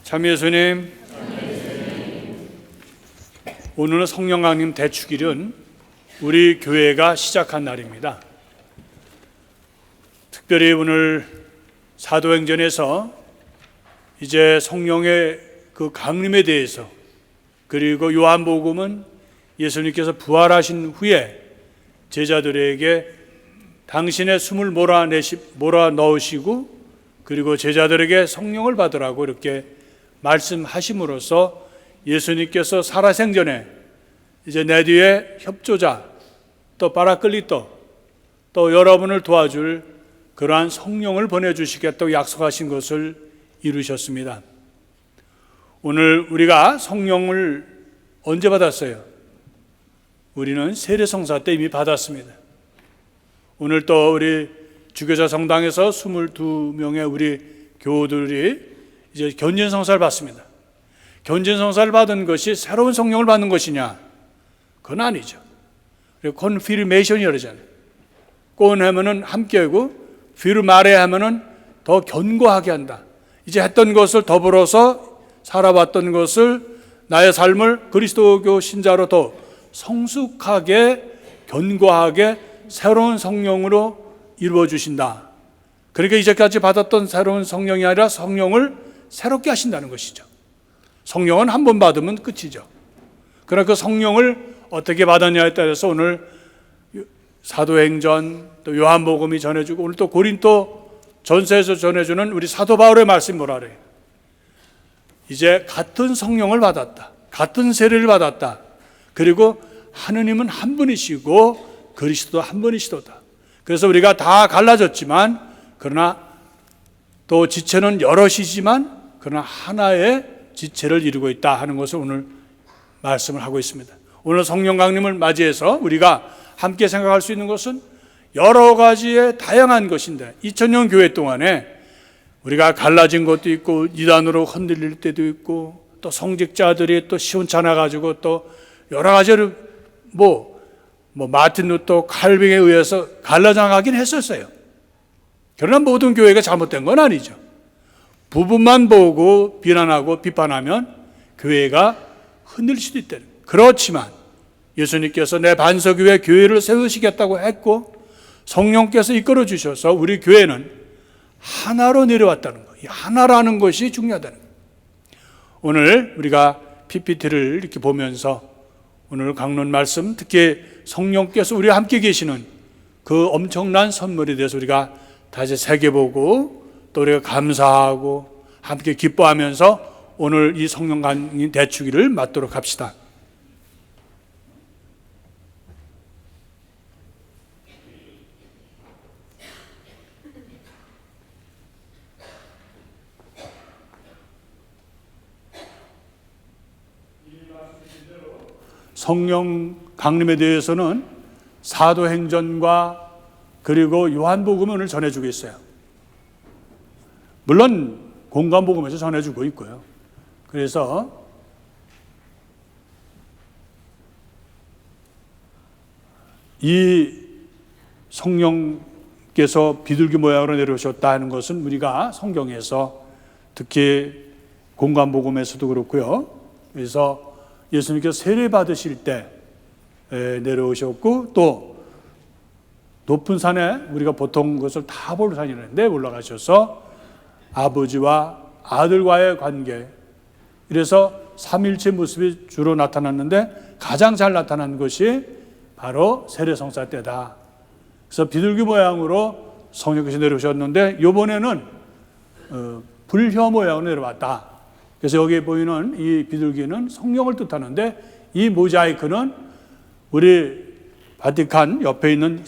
참 예수님, 오늘은 성령 강림 대축일은 우리 교회가 시작한 날입니다. 특별히 오늘 사도행전에서 이제 성령의 그 강림에 대해서, 그리고 요한복음은 예수님께서 부활하신 후에 제자들에게 당신의 숨을 몰아 넣으시고, 그리고 제자들에게 성령을 받으라고 이렇게 말씀하심으로써 예수님께서 살아생전에 이제 내 뒤에 협조자, 또 바라클리토, 또 여러분을 도와줄 그러한 성령을 보내주시겠다고 약속하신 것을 이루셨습니다. 오늘 우리가 성령을 언제 받았어요? 우리는 세례성사 때 이미 받았습니다. 오늘 또 우리 주교자 성당에서 22명의 우리 교우들이 이제 견진성사를 받습니다. 견진성사를 받은 것이 새로운 성령을 받는 것이냐? 그건 아니죠. 그리고 컨피르메이션이라고 그러잖아요. 꼰 하면은 함께하고, 피르마레 하면은 더 견고하게 한다. 이제 했던 것을 더불어서 살아왔던 것을, 나의 삶을 그리스도교 신자로 더 성숙하게, 견고하게 새로운 성령으로 이루어 주신다. 그러니까 이제까지 받았던 새로운 성령이 아니라 성령을 새롭게 하신다는 것이죠. 성령은 한 번 받으면 끝이죠. 그러나 그 성령을 어떻게 받았냐에 따라서 오늘 사도행전, 또 요한복음이 전해주고, 오늘 또 고린도 전서에서 전해주는 우리 사도 바울의 말씀이 뭐라 그래요? 이제 같은 성령을 받았다, 같은 세례를 받았다, 그리고 하느님은 한 분이시고 그리스도 한 분이시도다. 그래서 우리가 다 갈라졌지만, 그러나 또 지체는 여럿이지만 그러나 하나의 지체를 이루고 있다 하는 것을 오늘 말씀을 하고 있습니다. 오늘 성령 강림을 맞이해서 우리가 함께 생각할 수 있는 것은 여러 가지의 다양한 것인데, 2000년 교회 동안에 우리가 갈라진 것도 있고, 이단으로 흔들릴 때도 있고, 또 성직자들이 또 시원찮아 가지고 또 여러 가지를 마틴 루터, 칼뱅에 의해서 갈라져가긴 했었어요. 그러나 모든 교회가 잘못된 건 아니죠. 부분만 보고 비난하고 비판하면 교회가 흔들릴 수도 있다는 거예요. 그렇지만 예수님께서 내 반석 위에 교회를 세우시겠다고 했고, 성령께서 이끌어 주셔서 우리 교회는 하나로 내려왔다는 거예요. 이 하나라는 것이 중요하다는 거예요. 오늘 우리가 PPT를 이렇게 보면서 오늘 강론 말씀, 특히 성령께서 우리와 함께 계시는 그 엄청난 선물에 대해서 우리가 다시 새겨보고, 또 우리가 감사하고 함께 기뻐하면서 오늘 이 성령 강림 대축일을 맞도록 합시다. 성령 강림에 대해서는 사도행전과 그리고 요한복음을 오늘 전해주고 있어요. 물론 공관복음에서 전해주고 있고요. 그래서 이 성령께서 비둘기 모양으로 내려오셨다 하는 것은 우리가 성경에서, 특히 공관복음에서도 그렇고요. 그래서 예수님께서 세례 받으실 때 내려오셨고, 또 높은 산에 우리가 보통 그것을 타볼산이라는데 올라가셔서 아버지와 아들과의 관계, 그래서 삼일체 모습이 주로 나타났는데 가장 잘 나타난 것이 바로 세례성사 때다. 그래서 비둘기 모양으로 성령께서 내려오셨는데, 이번에는 불혀 모양으로 내려왔다. 그래서 여기 보이는 이 비둘기는 성령을 뜻하는데, 이 모자이크는 우리 바티칸 옆에 있는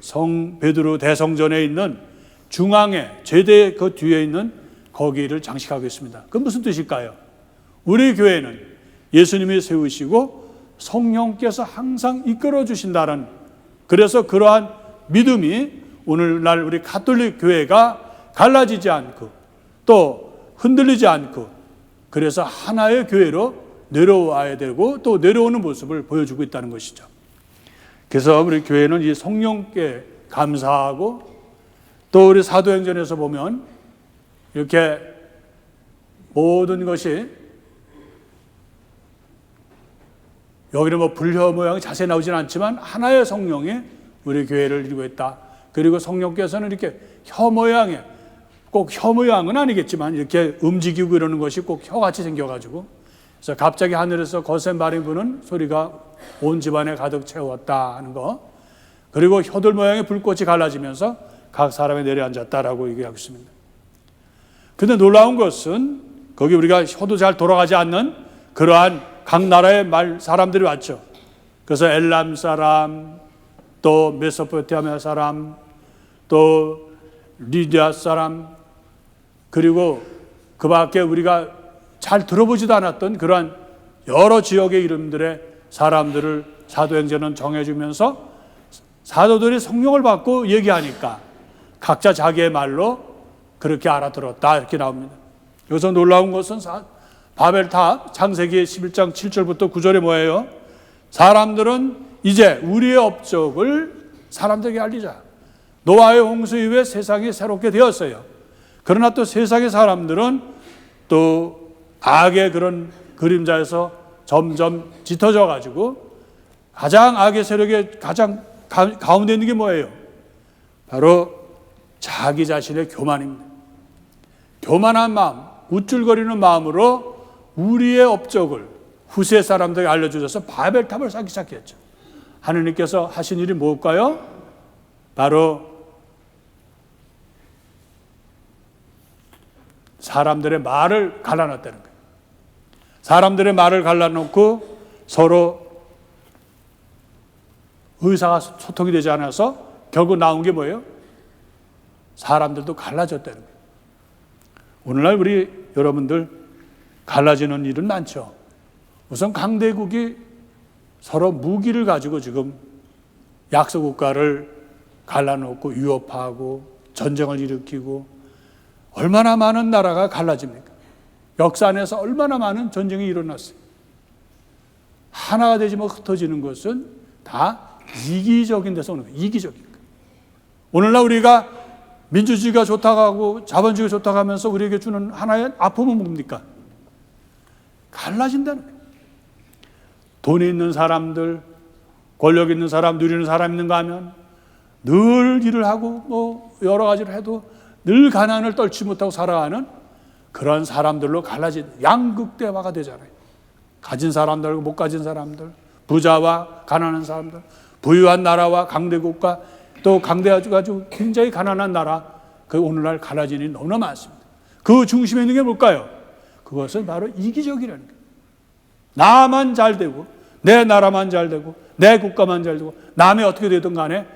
성 베드로 대성전에 있는 중앙에, 제대 그 뒤에 있는 거기를 장식하고 있습니다. 그건 무슨 뜻일까요? 우리 교회는 예수님이 세우시고 성령께서 항상 이끌어 주신다는, 그래서 그러한 믿음이 오늘날 우리 가톨릭 교회가 갈라지지 않고 또 흔들리지 않고, 그래서 하나의 교회로 내려와야 되고 또 내려오는 모습을 보여주고 있다는 것이죠. 그래서 우리 교회는 이 성령께 감사하고, 또 우리 사도행전에서 보면 이렇게 모든 것이 여기는 뭐 불혀 모양이 자세히 나오진 않지만 하나의 성령이 우리 교회를 이루고 있다. 그리고 성령께서는 이렇게 혀 모양의, 꼭 혀 모양은 아니겠지만 이렇게 움직이고 이러는 것이 꼭 혀같이 생겨가지고, 그래서 갑자기 하늘에서 거센 바람이 부는 소리가 온 집안에 가득 채웠다 하는 거, 그리고 혀들 모양의 불꽃이 갈라지면서 각 사람이 내려앉았다라고 얘기하고 있습니다. 근데 놀라운 것은 거기 우리가 혀도 잘 돌아가지 않는 그러한 각 나라의 사람들이 왔죠. 그래서 엘람 사람, 또 메소포타미아 사람, 또 리디아 사람, 그리고 그 밖에 우리가 잘 들어보지도 않았던 그러한 여러 지역의 이름들의 사람들을 사도행전은 정해주면서 사도들이 성령을 받고 얘기하니까 각자 자기의 말로 그렇게 알아들었다 이렇게 나옵니다. 여기서 놀라운 것은 바벨탑 창세기 11장 7절부터 9절에 뭐예요? 사람들은 이제 우리의 업적을 사람들에게 알리자. 노아의 홍수 이후에 세상이 새롭게 되었어요. 그러나 또 세상의 사람들은 또 악의 그런 그림자에서 점점 짙어져 가지고 가장 악의 세력의 가장 가운데 있는 게 뭐예요? 바로 자기 자신의 교만입니다. 교만한 마음, 우쭐거리는 마음으로 우리의 업적을 후세 사람들에게 알려주셔서 바벨탑을 쌓기 시작했죠. 하느님께서 하신 일이 뭘까요? 바로 사람들의 말을 갈라놨다는 거예요. 사람들의 말을 갈라놓고 서로 의사가 소통이 되지 않아서 결국 나온 게 뭐예요? 사람들도 갈라졌다는 거예요. 오늘날 우리 여러분들 갈라지는 일은 많죠. 우선 강대국이 서로 무기를 가지고 지금 약소국가를 갈라놓고 위협하고 전쟁을 일으키고 얼마나 많은 나라가 갈라집니까? 역사 안에서 얼마나 많은 전쟁이 일어났어요. 하나가 되지 뭐 흩어지는 것은 다 이기적인 데서 오는 거예요. 이기적인 거예요. 오늘날 우리가 민주주의가 좋다고 하고 자본주의가 좋다고 하면서 우리에게 주는 하나의 아픔은 뭡니까? 갈라진다는 거예요. 돈이 있는 사람들, 권력 있는 사람, 누리는 사람 있는가 하면 늘 일을 하고 뭐 여러 가지를 해도 늘 가난을 떨치 못하고 살아가는 그런 사람들로 갈라진 양극대화가 되잖아요. 가진 사람들, 못 가진 사람들, 부자와 가난한 사람들, 부유한 나라와 강대국과 또 강대가지고 굉장히 가난한 나라, 그 오늘날 갈라진 일이 너무나 많습니다. 그 중심에 있는 게 뭘까요? 그것은 바로 이기적이라는 거예요. 나만 잘 되고 내 나라만 잘 되고 내 국가만 잘 되고 남이 어떻게 되든 간에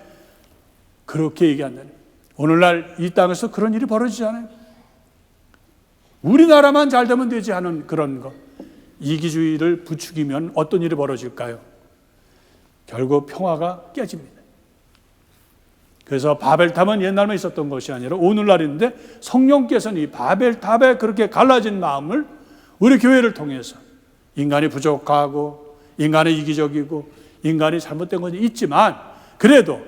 그렇게 얘기한다는 거예요. 오늘날 이 땅에서 그런 일이 벌어지잖아요. 우리나라만 잘 되면 되지 하는 그런 거. 이기주의를 부추기면 어떤 일이 벌어질까요? 결국 평화가 깨집니다. 그래서 바벨탑은 옛날만 있었던 것이 아니라 오늘날인데 성령께서는 이 바벨탑에 그렇게 갈라진 마음을 우리 교회를 통해서 인간이 부족하고 인간이 이기적이고 인간이 잘못된 것이 있지만 그래도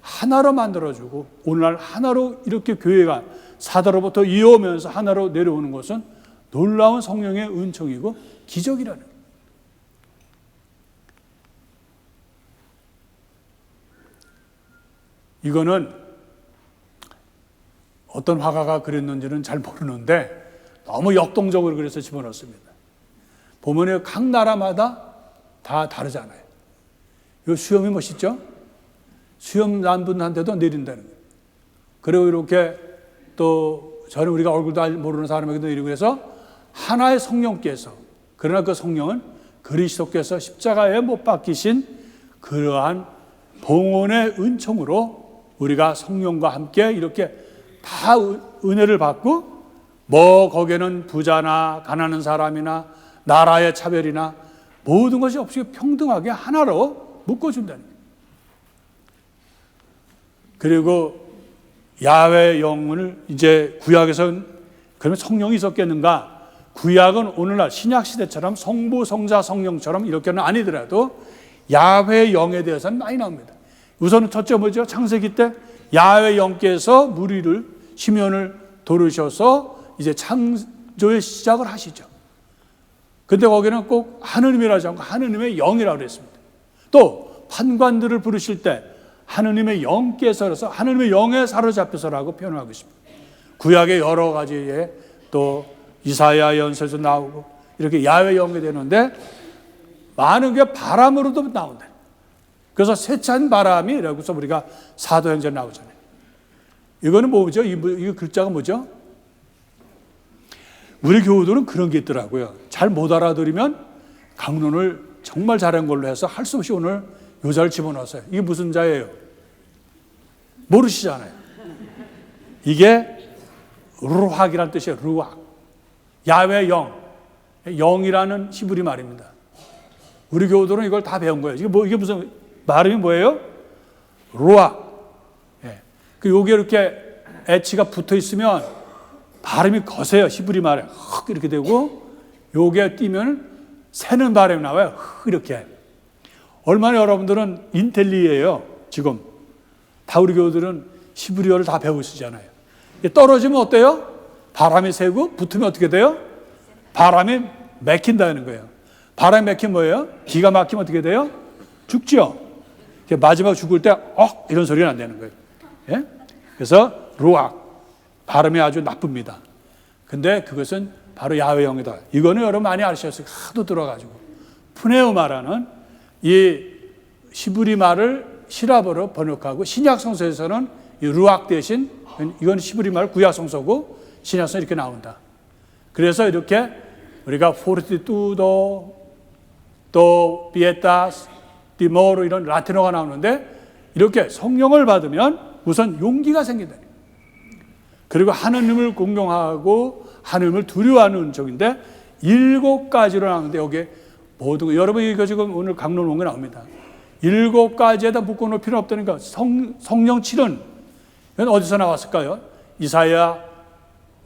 하나로 만들어주고 오늘날 하나로 이렇게 교회가 사도로부터 이어오면서 하나로 내려오는 것은 놀라운 성령의 은총이고 기적이라는 거예요. 이거는 어떤 화가가 그렸는지는 잘 모르는데 너무 역동적으로 그래서 집어넣습니다. 보면 각 나라마다 다 다르잖아요. 이 수염이 멋있죠? 수염 난 분한테도 내린다는 거예요. 그리고 이렇게 또 저는 우리가 얼굴도 모르는 사람에게도 내리고 그래서 하나의 성령께서, 그러나 그 성령은 그리스도께서 십자가에 못 박히신 그러한 봉헌의 은총으로 우리가 성령과 함께 이렇게 다 은혜를 받고 뭐 거기에는 부자나 가난한 사람이나 나라의 차별이나 모든 것이 없이 평등하게 하나로 묶어준다는 거예요. 그리고 야훼 영을 이제 구약에서는 그러면 성령이 있었겠는가? 구약은 오늘날 신약 시대처럼 성부, 성자, 성령처럼 이렇게는 아니더라도 야훼 영에 대해서는 많이 나옵니다. 우선은 첫째 뭐죠? 창세기 때 야훼 영께서 무리를 시면을 도르셔서 이제 창조의 시작을 하시죠. 근데 거기는 꼭 하느님이라지 않고 하느님의 영이라고 그랬습니다. 또 판관들을 부르실 때 하느님의 영께서라서 하느님의 영에 사로잡혀서라고 표현하고 있습니다. 구약의 여러 가지의 또 이사야 연서에서 나오고 이렇게 야훼 영이 되는데 많은 게 바람으로도 나온다. 그래서 세찬 바람이라고 해서 우리가 사도행전에 나오잖아요. 이거는 뭐죠? 이 글자가 뭐죠? 우리 교우들은 그런 게 있더라고요. 잘 못 알아들으면 강론을 정말 잘한 걸로 해서 할 수 없이 오늘 요자를 집어넣었어요. 이게 무슨 자예요? 모르시잖아요. 이게 루학이라는 뜻이에요. 루학. 야훼 영. 영이라는 히브리 말입니다. 우리 교우들은 이걸 다 배운 거예요. 이게 무슨 발음이 뭐예요? 루학. 예. 요게 이렇게 H가 붙어 있으면 발음이 거세요. 히브리 말에 흑 이렇게 되고 요게 띄면 새는 발음이 나와요. 흑 이렇게. 얼마나 여러분들은 인텔리예요. 지금 다 우리 교우들은 히브리어를 다 배우시잖아요. 떨어지면 어때요? 바람이 새고 붙으면 어떻게 돼요? 바람이 막힌다는 거예요. 바람이 막히면 뭐예요? 기가 막히면 어떻게 돼요? 죽죠. 마지막 죽을 때 이런 소리는 안 되는 거예요. 예? 그래서 루악 발음이 아주 나쁩니다. 근데 그것은 바로 야훼 영이다. 이거는 여러분 많이 아시셨어요. 하도 들어가지고 푸네우마라는 이 히브리 말을 시라버로 번역하고 신약 성서에서는 이 루악 대신 이건 히브리 말 구약 성서고 신약 성서 이렇게 나온다. 그래서 이렇게 우리가 포르티투도 또 비에타스 디모로 이런 라틴어가 나오는데 이렇게 성령을 받으면 우선 용기가 생긴다. 그리고 하느님을 공경하고 하느님을 두려워하는 은총인데 7가지로 나오는데 여기에 모든 거 여러분 이거 지금 오늘 강론 온 게 나옵니다. 7가지에다 묶어놓을 필요 없다니까. 성령 7은 이건 어디서 나왔을까요? 이사야서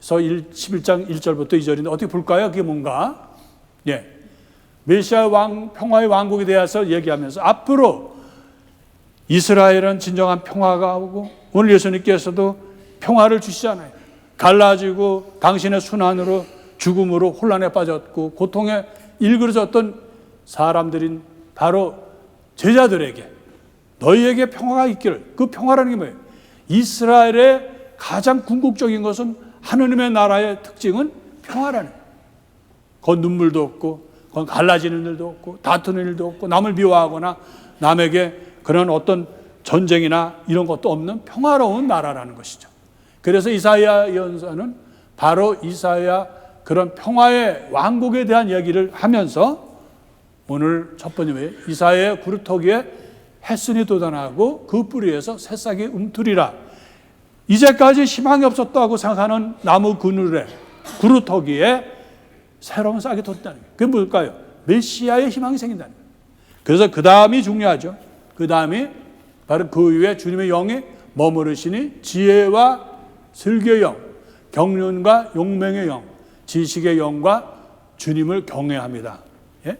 11장 1절부터 2절인데 어떻게 볼까요? 그게 뭔가? 예. 메시아 평화의 왕국에 대해서 얘기하면서 앞으로 이스라엘은 진정한 평화가 오고 오늘 예수님께서도 평화를 주시잖아요. 갈라지고 당신의 순환으로 죽음으로 혼란에 빠졌고 고통에 일그러졌던 사람들인 바로 제자들에게 너희에게 평화가 있기를. 그 평화라는 게 뭐예요? 이스라엘의 가장 궁극적인 것은 하느님의 나라의 특징은 평화라는 거예요. 건 눈물도 없고 건 갈라지는 일도 없고 다투는 일도 없고 남을 미워하거나 남에게 그런 어떤 전쟁이나 이런 것도 없는 평화로운 나라라는 것이죠. 그래서 이사야 예언서는 바로 이사야 그런 평화의 왕국에 대한 얘기를 하면서 오늘 첫 번째 이사야의 구루터기에 햇순이 돋아나고 그 뿌리에서 새싹이 움트리라. 이제까지 희망이 없었다고 생각하는 나무 그늘에 구루터기에 새로운 싹이 돋는다는 거예요. 그게 뭘까요? 메시아의 희망이 생긴다는 거예요. 그래서 그 다음이 중요하죠. 그 다음이 바로 그 위에 주님의 영이 머무르시니 지혜와 슬기의 영, 경륜과 용맹의 영, 지식의 영과 주님을 경외합니다. 예?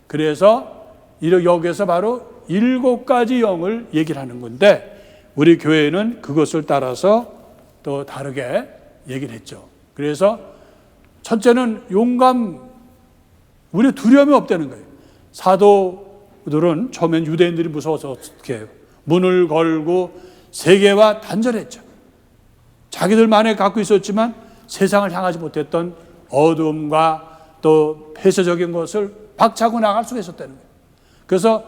그래서 여기에서 바로 7가지 영을 얘기를 하는 건데 우리 교회는 그것을 따라서 또 다르게 얘기를 했죠. 그래서 첫째는 용감, 우리 두려움이 없다는 거예요. 사도들은 처음엔 유대인들이 무서워서 어떻게 해요? 문을 걸고 세계와 단절했죠. 자기들만에 갖고 있었지만 세상을 향하지 못했던 어둠과 또 폐쇄적인 것을 박차고 나갈 수가 있었다는 거예요. 그래서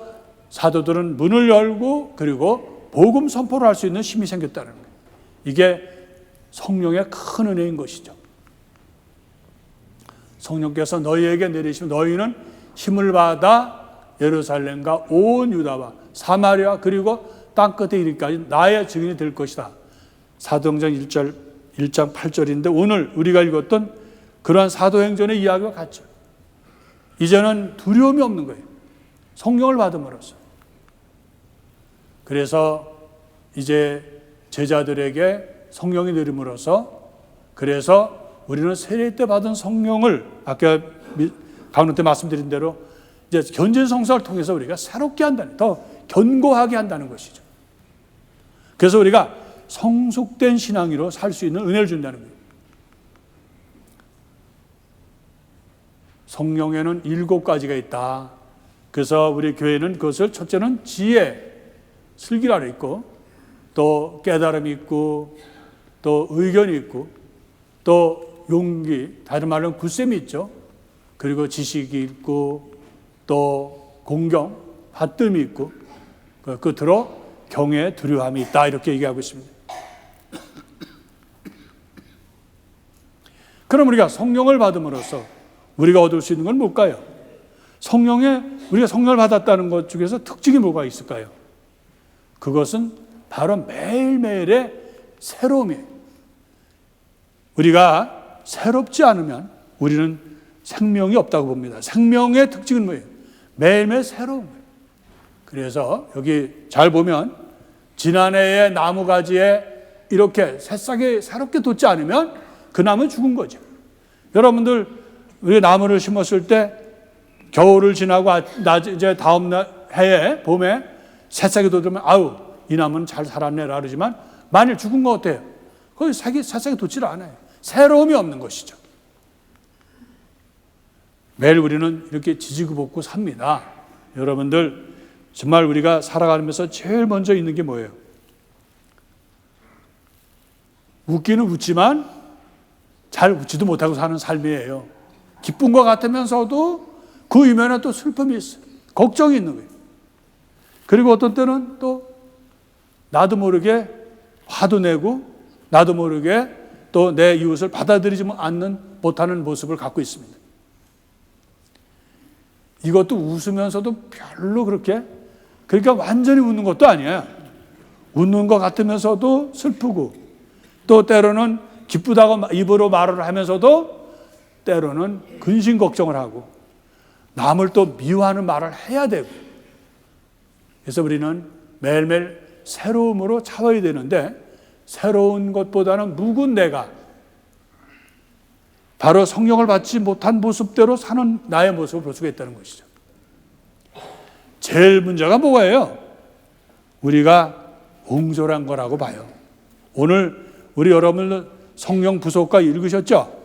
사도들은 문을 열고 그리고 복음 선포를 할 수 있는 힘이 생겼다는 거예요. 이게 성령의 큰 은혜인 것이죠. 성령께서 너희에게 내리시면 너희는 힘을 받아 예루살렘과 온 유다와 사마리아 그리고 땅끝에 이르기까지 나의 증인이 될 것이다. 사도행전 1장 8절인데 오늘 우리가 읽었던 그러한 사도행전의 이야기와 같죠. 이제는 두려움이 없는 거예요. 성령을 받음으로써. 그래서 이제 제자들에게 성령이 내림으로써 그래서 우리는 세례 때 받은 성령을 아까 강론 때 말씀드린 대로 이제 견진 성사를 통해서 우리가 새롭게 한다는, 더 견고하게 한다는 것이죠. 그래서 우리가 성숙된 신앙으로 살 수 있는 은혜를 준다는 거예요. 성령에는 7가지가 있다. 그래서 우리 교회는 그것을 첫째는 지혜, 슬기라 있고, 또 깨달음이 있고, 또 의견이 있고, 또 용기, 다른 말로는 굳셈이 있죠. 그리고 지식이 있고, 또 공경, 받듦이 있고, 끝으로 경외, 두려움이 있다. 이렇게 얘기하고 있습니다. 그럼 우리가 성령을 받음으로써 우리가 얻을 수 있는 건 뭘까요? 우리가 성령을 받았다는 것 중에서 특징이 뭐가 있을까요? 그것은 바로 매일매일의 새로움이에요. 우리가 새롭지 않으면 우리는 생명이 없다고 봅니다. 생명의 특징은 뭐예요? 매일매일 새로운 거예요. 그래서 여기 잘 보면 지난해의 나무가지에 이렇게 새싹이 새롭게 돋지 않으면 그 나무는 죽은 거죠. 여러분들 우리 나무를 심었을 때 겨울을 지나고 이제 다음 해에 봄에 새싹이 돋으면 아우 이 나무는 잘 살았네라 그러지만 만일 죽은 거 어때요? 거기 새싹이 돋질 않아요. 새로움이 없는 것이죠. 매일 우리는 이렇게 지지고 삽니다. 여러분들 정말 우리가 살아가면서 제일 먼저 있는 게 뭐예요? 웃기는 웃지만 잘 웃지도 못하고 사는 삶이에요. 기쁜 것 같으면서도 그 이면에 또 슬픔이 있어요. 걱정이 있는 거예요. 그리고 어떤 때는 또 나도 모르게 화도 내고 나도 모르게 또 내 이웃을 받아들이지 못하는 모습을 갖고 있습니다. 이것도 웃으면서도 별로 그러니까 완전히 웃는 것도 아니에요. 웃는 것 같으면서도 슬프고 또 때로는 기쁘다고 입으로 말을 하면서도 때로는 근심 걱정을 하고 남을 또 미워하는 말을 해야 되고 그래서 우리는 매일매일 새로움으로 차워야 되는데 새로운 것보다는 묵은 내가 바로 성령을 받지 못한 모습대로 사는 나의 모습을 볼 수가 있다는 것이죠. 제일 문제가 뭐예요? 우리가 옹졸한 거라고 봐요. 오늘 우리 여러분들 성령 부속과 읽으셨죠?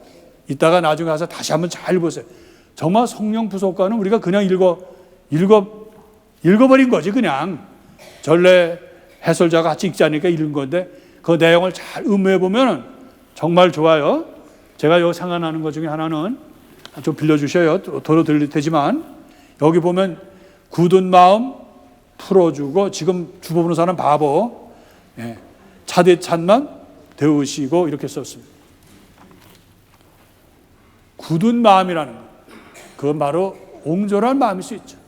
이따가 나중에 가서 다시 한번 잘 보세요. 정말 성령 부속과는 우리가 그냥 읽어버린 거지 그냥. 전래 해설자가 같이 읽자니까 읽은 건데 그 내용을 잘 음미해 보면 정말 좋아요. 제가 여기 생각나는 것 중에 하나는 좀 빌려주셔요. 도로 들릴 테지만 여기 보면 굳은 마음 풀어주고 지금 주보 보는 사람 바보 차대 찬만 데우시고 이렇게 썼습니다. 굳은 마음이라는 것 그건 바로 옹졸한 마음일 수 있죠.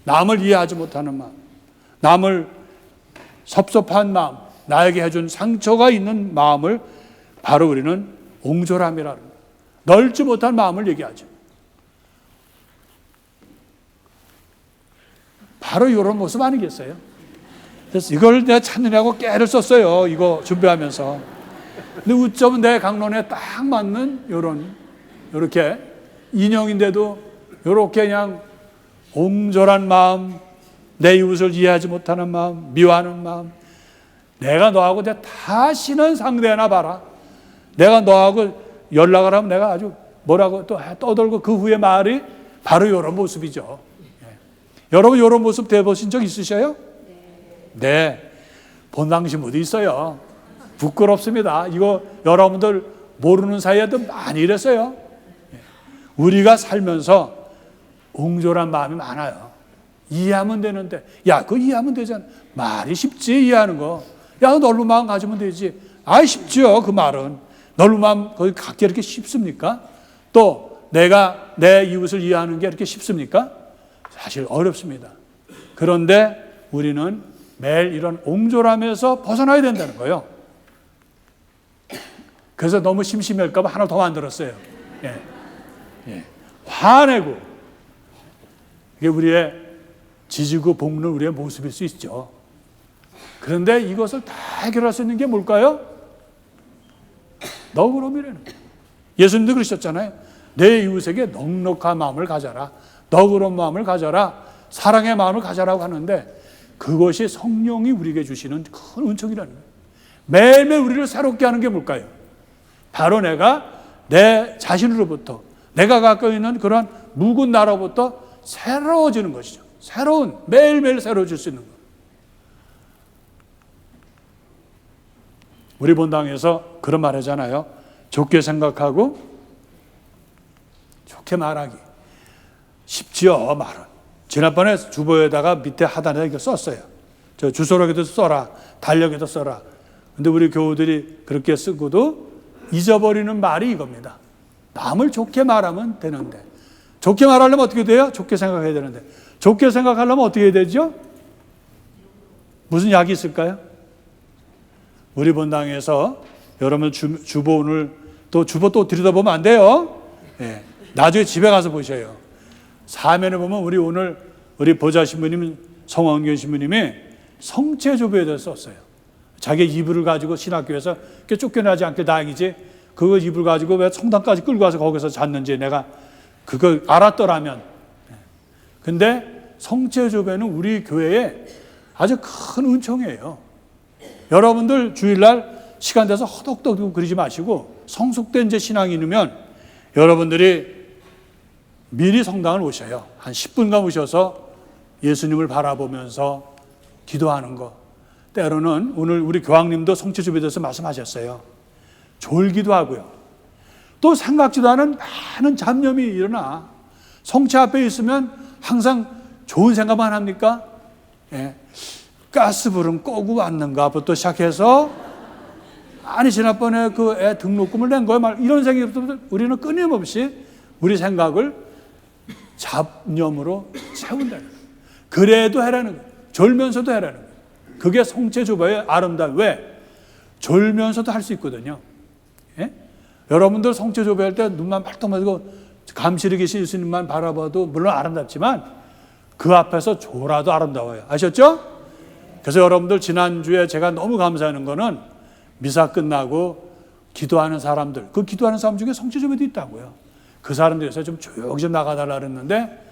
남을 이해하지 못하는 마음, 남을 섭섭한 마음, 나에게 해준 상처가 있는 마음을 바로 우리는 옹졸함이라는 거예요. 넓지 못한 마음을 얘기하죠. 바로 이런 모습 아니겠어요? 그래서 이걸 내가 찾느냐고 깨를 썼어요. 이거 준비하면서. 근데 어쩌면 내 강론에 딱 맞는 이렇게 인형인데도 이렇게 그냥 옹졸한 마음, 내 이웃을 이해하지 못하는 마음, 미워하는 마음, 내가 너하고 다시는 상대하나 봐라. 내가 너하고 연락을 하면 내가 아주 뭐라고 또 떠들고 그 후에 말이 바로 이런 모습이죠. 여러분 이런 모습 대보신 적 있으셔요? 네. 본 당신 어디 있어요? 부끄럽습니다. 이거 여러분들 모르는 사이에도 많이 이랬어요. 우리가 살면서 옹졸한 마음이 많아요. 이해하면 되는데 그거 이해하면 되잖아. 말이 쉽지 이해하는 거. 넓은 마음 가지면 되지. 쉽죠 그 말은. 넓은 마음 거기 갖기 이렇게 쉽습니까? 또 내가 내 이웃을 이해하는 게 이렇게 쉽습니까? 사실 어렵습니다. 그런데 우리는 매일 이런 옹졸함에서 벗어나야 된다는 거예요. 그래서 너무 심심할까 봐 하나 더 만들었어요. 화내고 이게 우리의 지지고 볶는 우리의 모습일 수 있죠. 그런데 이것을 다 해결할 수 있는 게 뭘까요? 너그러움이라는 거예요. 예수님도 그러셨잖아요. 내 이웃에게 넉넉한 마음을 가져라. 너그러운 마음을 가져라. 사랑의 마음을 가져라고 하는데 그것이 성령이 우리에게 주시는 큰 은총이라는 거예요. 매일매일 우리를 새롭게 하는 게 뭘까요? 바로 내가 내 자신으로부터 내가 갖고 있는 그런 묵은 나로부터 새로워지는 것이죠. 새로운, 매일매일 새로워질 수 있는 것. 우리 본당에서 그런 말 하잖아요. 좋게 생각하고 좋게 말하기. 쉽지요, 말은. 지난번에 주보에다가 밑에 하단에 이거 썼어요. 저 주소록에도 써라, 달력에도 써라. 근데 우리 교우들이 그렇게 쓰고도 잊어버리는 말이 이겁니다. 남을 좋게 말하면 되는데, 좋게 말하려면 어떻게 돼요? 좋게 생각해야 되는데, 좋게 생각하려면 어떻게 해야 되죠? 무슨 약이 있을까요? 우리 본당에서 여러분 주보 오늘 또 주보 또 들여다보면 안 돼요. 예. 나중에 집에 가서 보셔요. 사면에 보면 우리 보좌 신부님, 성황균 신부님이 성체조배에 대해서 썼어요. 자기 이불을 가지고 신학교에서 쫓겨나지 않게 다행이지, 그거 이불 가지고 왜 성당까지 끌고 와서 거기서 잤는지 내가 그걸 알았더라면. 근데 성체조배는 우리 교회에 아주 큰 은총이에요. 여러분들 주일날 시간 돼서 허덕허덕 그러지 마시고 성숙된 제 신앙이 있으면 여러분들이 미리 성당을 오셔요. 한 10분간 오셔서 예수님을 바라보면서 기도하는 거. 때로는 오늘 우리 교황님도 성체조배에 대해서 말씀하셨어요. 졸기도 하고요. 또 생각지도 않은 많은 잡념이 일어나. 성체 앞에 있으면 항상 좋은 생각만 합니까? 예. 가스불은 끄고 왔는가부터 시작해서, 아니 지난번에 그 애 등록금을 낸 거야, 말 이런 생각부터 우리는 끊임없이 우리 생각을 잡념으로 채운다는 거예요. 그래도 해라는 거예요. 졸면서도 해라는 거예요. 그게 성체조배의 아름다움. 왜? 졸면서도 할 수 있거든요. 예? 여러분들 성체조배할 때 눈만 팔떡 맞고 감시리 계신 예수님만 바라봐도 물론 아름답지만 그 앞에서 졸아도 아름다워요. 아셨죠? 그래서 여러분들 지난주에 제가 너무 감사하는 거는 미사 끝나고 기도하는 사람들, 그 기도하는 사람 중에 성체조배도 있다고요. 그 사람들에서 좀 조용히 좀 나가달라 그랬는데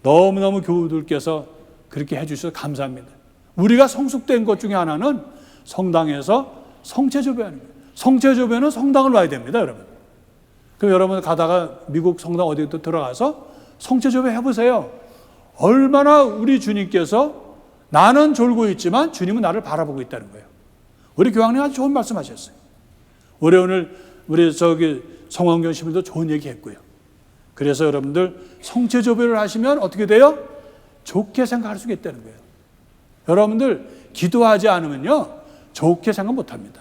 너무너무 교우들께서 그렇게 해주셔서 감사합니다. 우리가 성숙된 것 중에 하나는 성당에서 성체조배하는 거예요. 성체조배는 성당을 와야 됩니다, 여러분. 그럼 여러분 가다가 미국 성당 어디 또 들어가서 성체조배 해보세요. 얼마나 우리 주님께서 나는 졸고 있지만 주님은 나를 바라보고 있다는 거예요. 우리 교황님 아주 좋은 말씀 하셨어요. 오늘 우리 성황균 신부도 좋은 얘기 했고요. 그래서 여러분들 성체조배를 하시면 어떻게 돼요? 좋게 생각할 수 있다는 거예요. 여러분들 기도하지 않으면요 좋게 생각 못합니다.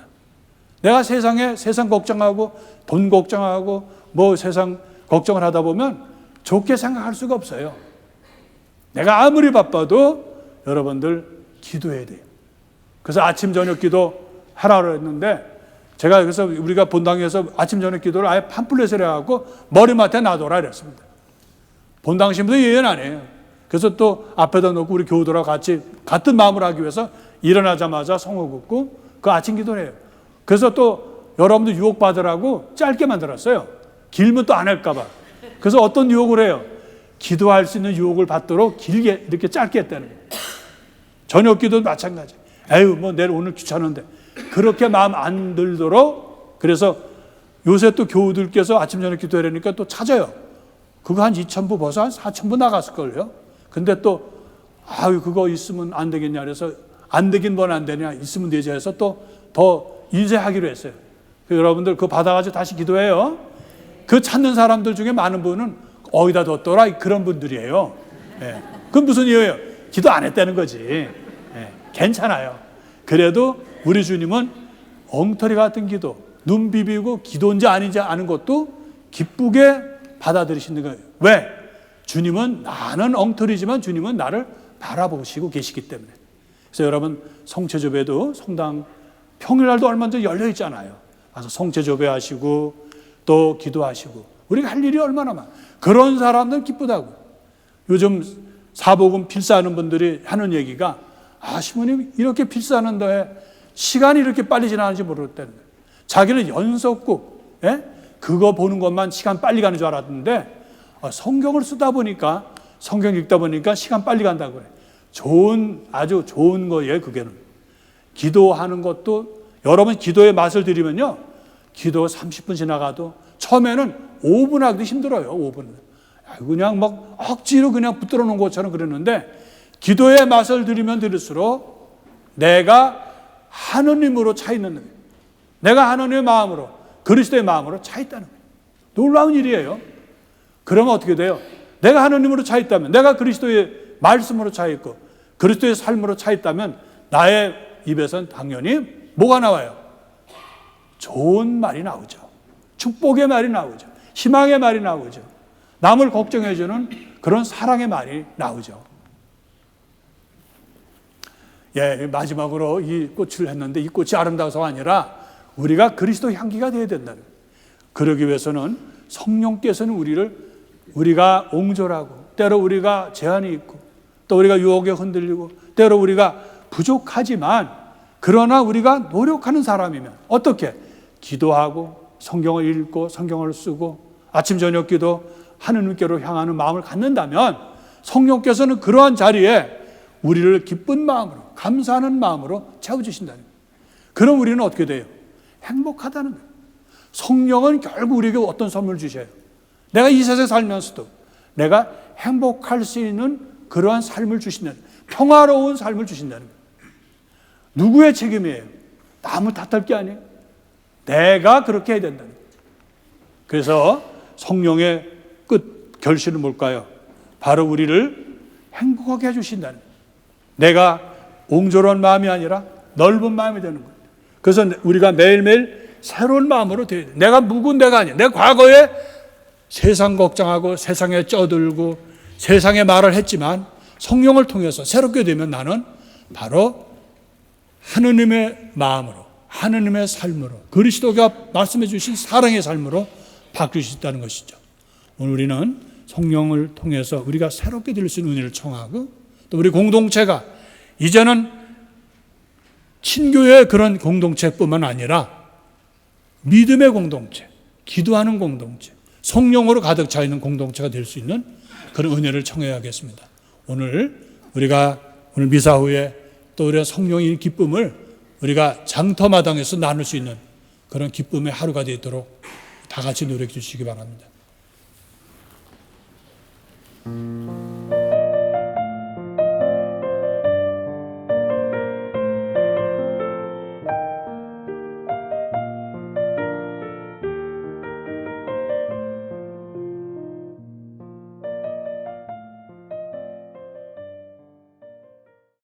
내가 세상 걱정하고 돈 걱정하고 뭐 세상 걱정을 하다 보면 좋게 생각할 수가 없어요. 내가 아무리 바빠도 여러분들 기도해야 돼요. 그래서 아침 저녁 기도 하라고 했는데 제가 그래서 우리가 본당에서 아침 저녁 기도를 아예 팜플렛을 해갖고 머리맡에 놔둬라 그랬습니다. 본당 신부도 예언 안 해요. 그래서 또 앞에다 놓고 우리 교우들하고 같이 같은 마음을 하기 위해서 일어나자마자 성호 긋고 그 아침 기도를 해요. 그래서 또 여러분들 유혹받으라고 짧게 만들었어요. 길면 또 안 할까 봐. 그래서 어떤 유혹을 해요? 기도할 수 있는 유혹을 받도록 길게 이렇게 짧게 했다는 거예요. 저녁 기도도 마찬가지. 에휴 뭐 내일 오늘 귀찮은데 그렇게 마음 안 들도록. 그래서 요새 또 교우들께서 아침 저녁 기도하려니까 또 찾아요. 그거 한 2,000부 벌써 한 4,000부 나갔을걸요. 근데 또 아유 그거 있으면 안 되겠냐 그래서 안 되긴 뭘 안 되냐, 있으면 되지 해서 또 더 인쇄하기로 했어요. 여러분들 그거 받아가지고 다시 기도해요. 그 찾는 사람들 중에 많은 분은 어디다 뒀더라 그런 분들이에요. 예. 그건 무슨 이유예요? 기도 안 했다는 거지. 예. 괜찮아요. 그래도 우리 주님은 엉터리 같은 기도, 눈 비비고 기도인지 아닌지 아는 것도 기쁘게 받아들이시는 거예요. 왜? 주님은 나는 엉터리지만 주님은 나를 바라보시고 계시기 때문에. 그래서 여러분 성체조배도 성당 평일날도 얼마 전에 열려 있잖아요. 가서 성체조배 하시고 또 기도하시고 우리가 할 일이 얼마나 많아. 그런 사람들 기쁘다고. 요즘 사복음 필사하는 분들이 하는 얘기가 신부님 이렇게 필사하는데 시간이 이렇게 빨리 지나는지 모르겠다는 거예요. 자기는 연속국 그거 보는 것만 시간 빨리 가는 줄 알았는데 성경을 쓰다 보니까 성경 읽다 보니까 시간 빨리 간다고 그래. 아주 좋은 거예요. 그게는 기도하는 것도 여러분 기도의 맛을 들이면요 기도 30분 지나가도 처음에는 5분 하기도 힘들어요. 5분. 그냥 막 억지로 그냥 붙들어 놓은 것처럼 그랬는데 기도의 맛을 들이면 들을수록 내가 하느님으로 차 있는 거예요. 내가 하느님의 마음으로, 그리스도의 마음으로 차 있다는 거예요. 놀라운 일이에요. 그러면 어떻게 돼요? 내가 하느님으로 차 있다면, 내가 그리스도의 말씀으로 차 있고 그리스도의 삶으로 차 있다면 나의 입에선 당연히 뭐가 나와요? 좋은 말이 나오죠. 축복의 말이 나오죠. 희망의 말이 나오죠. 남을 걱정해주는 그런 사랑의 말이 나오죠. 예, 마지막으로 이 꽃을 했는데 이 꽃이 아름다워서가 아니라 우리가 그리스도 향기가 되어야 된다는 거예요. 그러기 위해서는 성령께서는 우리가 옹졸하고 때로 우리가 제한이 있고 또 우리가 유혹에 흔들리고 때로 우리가 부족하지만 그러나 우리가 노력하는 사람이면 어떻게? 기도하고 성경을 읽고 성경을 쓰고 아침 저녁 기도 하느님께로 향하는 마음을 갖는다면 성령께서는 그러한 자리에 우리를 기쁜 마음으로 감사하는 마음으로 채워주신다는 거예요. 그럼 우리는 어떻게 돼요? 행복하다는 거예요. 성령은 결국 우리에게 어떤 선물을 주셔요? 내가 이 세상에 살면서도 내가 행복할 수 있는 그러한 삶을 주신다는 거예요. 평화로운 삶을 주신다는 거예요. 누구의 책임이에요? 남을 탓할 게 아니에요. 내가 그렇게 해야 된다는 거예요. 그래서 성령의 끝 결실은 뭘까요? 바로 우리를 행복하게 해주신다는 거예요. 내가 옹졸한 마음이 아니라 넓은 마음이 되는 거예요. 그래서 우리가 매일매일 새로운 마음으로 되어야 돼요. 내가 묵은 내가 아니에요. 내 과거에 세상 걱정하고 세상에 쩌들고 세상에 말을 했지만 성령을 통해서 새롭게 되면 나는 바로 하느님의 마음으로 하느님의 삶으로 그리스도가 말씀해 주신 사랑의 삶으로 바뀔 수 있다는 것이죠. 오늘 우리는 성령을 통해서 우리가 새롭게 될 수 있는 은혜를 청하고 또 우리 공동체가 이제는 친교의 그런 공동체뿐만 아니라 믿음의 공동체, 기도하는 공동체, 성령으로 가득 차 있는 공동체가 될 수 있는 그런 은혜를 청해야겠습니다. 오늘 미사 후에 또 우리가 성령의 기쁨을 우리가 장터마당에서 나눌 수 있는 그런 기쁨의 하루가 되도록 다 같이 노력해 주시기 바랍니다.